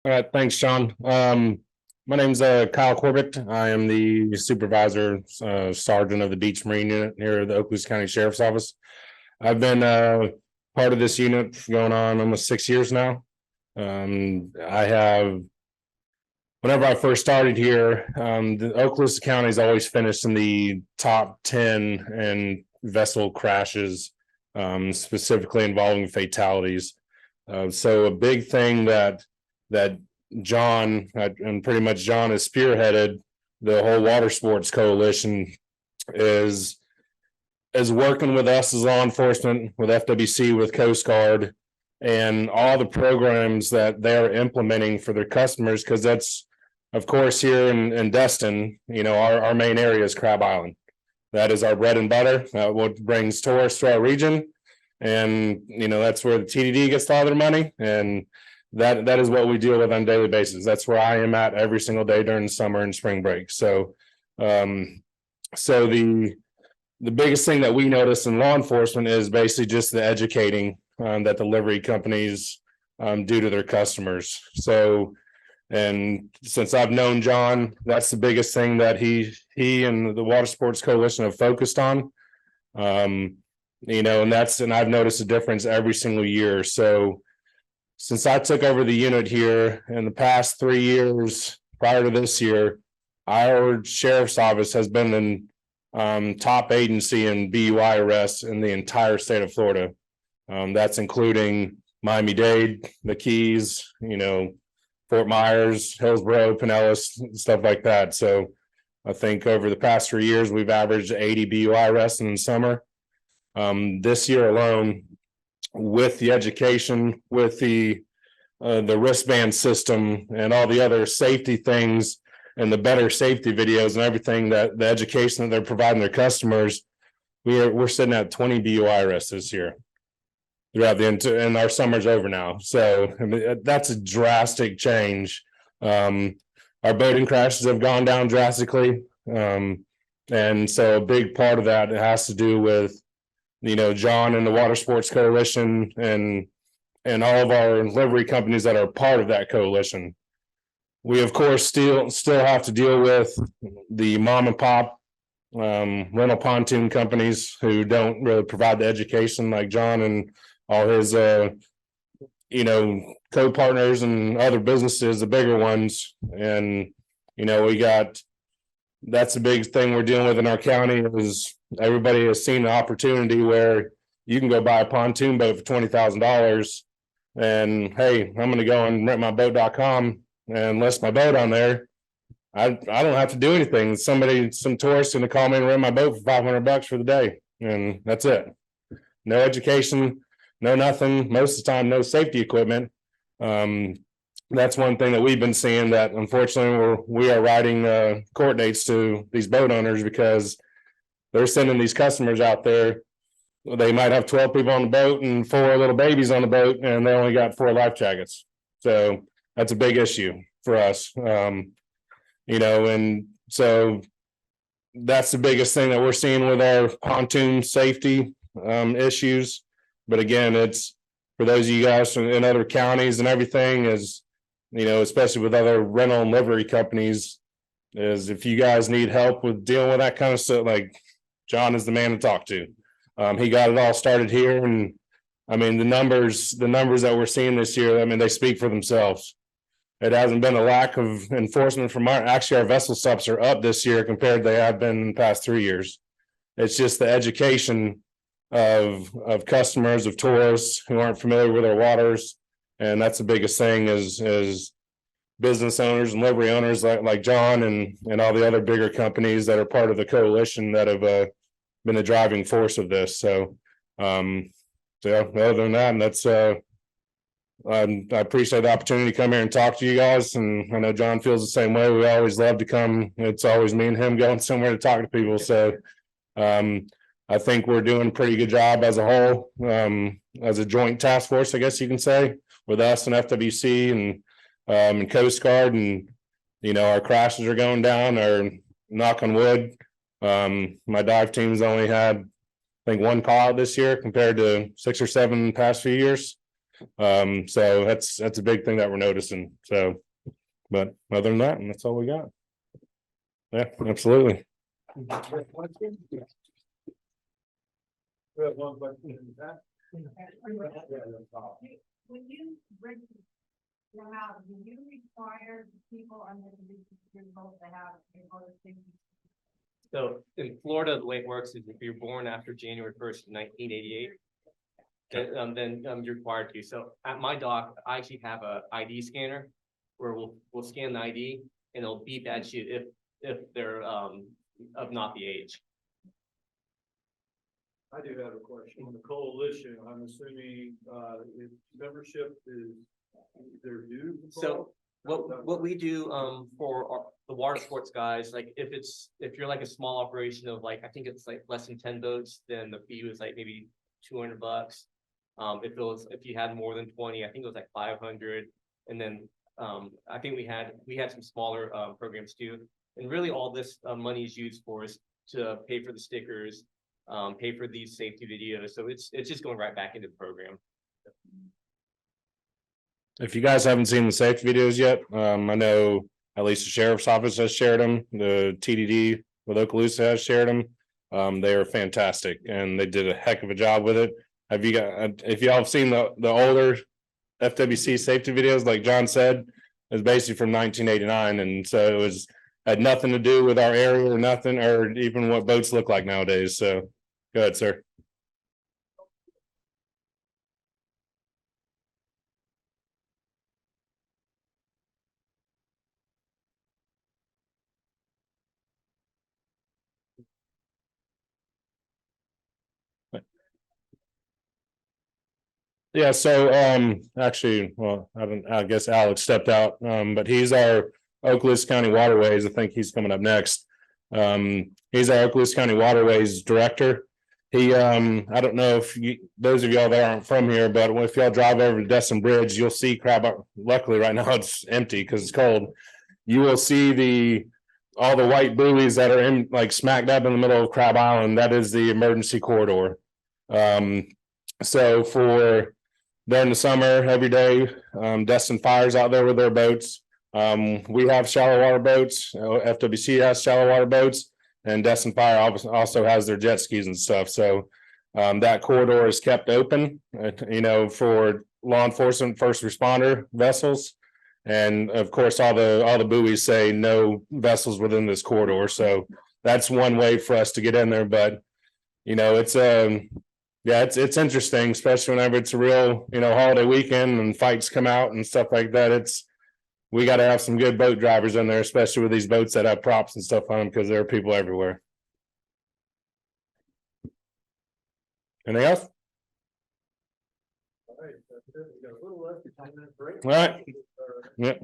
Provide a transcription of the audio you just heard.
All right, thanks, Sean. My name's Kyle Corbitt. I am the supervisor, sergeant of the Beach Marine Unit here at the Okaloosa County Sheriff's Office. I've been part of this unit going on almost 6 years now. I have, whenever I first started here, the Okaloosa County has always finished in the top 10 in vessel crashes, specifically involving fatalities. So a big thing that John and pretty much John has spearheaded the whole water sports coalition is working with us as law enforcement, with FWC, with Coast Guard, and all the programs that they're implementing for their customers. Because that's, of course, here in Destin, our main area is Crab Island. That is our bread and butter, what brings tourists to our region. And, that's where the TDD gets a lot of their money. And that is what we deal with on a daily basis. That's where I am at every single day during the summer and spring break. So the biggest thing that we notice in law enforcement is basically just the educating that delivery companies do to their customers. So, and since I've known John, that's the biggest thing that he and the Water Sports Coalition have focused on. And I've noticed a difference every single year. So since I took over the unit here in the past 3 years prior to this year, our sheriff's office has been in top agency in DUI arrests in the entire state of Florida. That's including Miami-Dade, the Keys, Fort Myers, Hillsborough, Pinellas, stuff like that. So I think over the past 3 years, we've averaged 80 DUI arrests in the summer. This year alone, with the education, with the wristband system and all the other safety things and the better safety videos and everything, that the education that they're providing their customers, we're sitting at 20 DUI arrests this year throughout and our summer's over now. So that's a drastic change. Our boating crashes have gone down drastically. And so a big part of that has to do with John and the Water Sports Coalition and all of our livery companies that are part of that coalition. We, of course, still have to deal with the mom and pop rental pontoon companies who don't really provide the education like John and all his co-partners and other businesses, the bigger ones. And that's a big thing we're dealing with in our county is everybody has seen the opportunity where you can go buy a pontoon boat for $20,000 and hey, I'm going to go on rentmyboat.com and list my boat on there. I don't have to do anything. Some tourist going to call me and rent my boat for $500 for the day. And that's it. No education, no nothing. Most of the time, no safety equipment. That's one thing that we've been seeing, that unfortunately we are writing court dates to these boat owners because they're sending these customers out there. They might have 12 people on the boat and 4 little babies on the boat, and they only got 4 life jackets. So that's a big issue for us. And so that's the biggest thing that we're seeing with our pontoon safety issues. But again, it's for those of you guys in other counties and everything is, especially with other rental and livery companies, is if you guys need help with dealing with that kind of stuff, like John is the man to talk to. He got it all started here. And I mean, the numbers that we're seeing this year, I mean, they speak for themselves. It hasn't been a lack of enforcement from our vessel stops are up this year compared to they have been in the past 3 years. It's just the education of customers, of tourists who aren't familiar with our waters. And that's the biggest thing is business owners and livery owners like John and all the other bigger companies that are part of the coalition that have been the driving force of this. So other than that, and that's I appreciate the opportunity to come here and talk to you guys. And I know John feels the same way. We always love to come. It's always me and him going somewhere to talk to people. So I think we're doing a pretty good job as a whole, as a joint task force, I guess you can say, with us and FWC and Coast Guard. And, our crashes are going down, or knock on wood. My dive team's only had, I think, 1 call out this year compared to 6 or 7 the past few years. So that's a big thing that we're noticing. So, but other than that, and that's all we got. Yeah, absolutely. We have one question in the back. When you rent your house, do you require people under the boat to have a boat safety? So in Florida, the way it works is if you're born after January 1st, 1988, then you're required to. So at my dock, I actually have a ID scanner where we'll scan the ID and it'll beep at you if they're of not the age. I do have a question on the coalition. I'm assuming if membership is they're due. So what we do for the water sports guys, like if you're like a small operation of like, I think it's like less than 10 boats, then the fee was like maybe $200. If you had more than 20, I think it was like 500. And then I think we had some smaller programs too. And really all this money is used for is to pay for the stickers, pay for these safety videos. So it's just going right back into the program. If you guys haven't seen the safety videos yet, I know at least the sheriff's office has shared them. The TDD with Okaloosa has shared them. They are fantastic and they did a heck of a job with it. If y'all have seen the older FWC safety videos, like John said, is basically from 1989, and so it had nothing to do with our area or nothing, or even what boats look like nowadays. So go ahead, sir. Yeah, so actually, well, I guess Alex stepped out, but he's our Okaloosa County Waterways. I think he's coming up next. He's our Okaloosa County Waterways director. He I don't know if those of y'all that aren't from here, but if y'all drive over to Destin Bridge, you'll see Crab. Luckily, right now it's empty because it's cold. You will see all the white buoys that are in like smack dab in the middle of Crab Island. That is the emergency corridor. So for during the summer, every day, Destin Fire's out there with their boats. We have shallow water boats. FWC has shallow water boats, and Destin Fire also has their jet skis and stuff. So that corridor is kept open, for law enforcement, first responder vessels, and of course, all the buoys say no vessels within this corridor. So that's one way for us to get in there. But it's yeah, it's interesting, especially whenever it's a real, holiday weekend and fights come out and stuff like that. We got to have some good boat drivers in there, especially with these boats that have props and stuff on them, because there are people everywhere. Anything else? All right, that's it. We got a little less than 10 minutes break. All right. Yeah.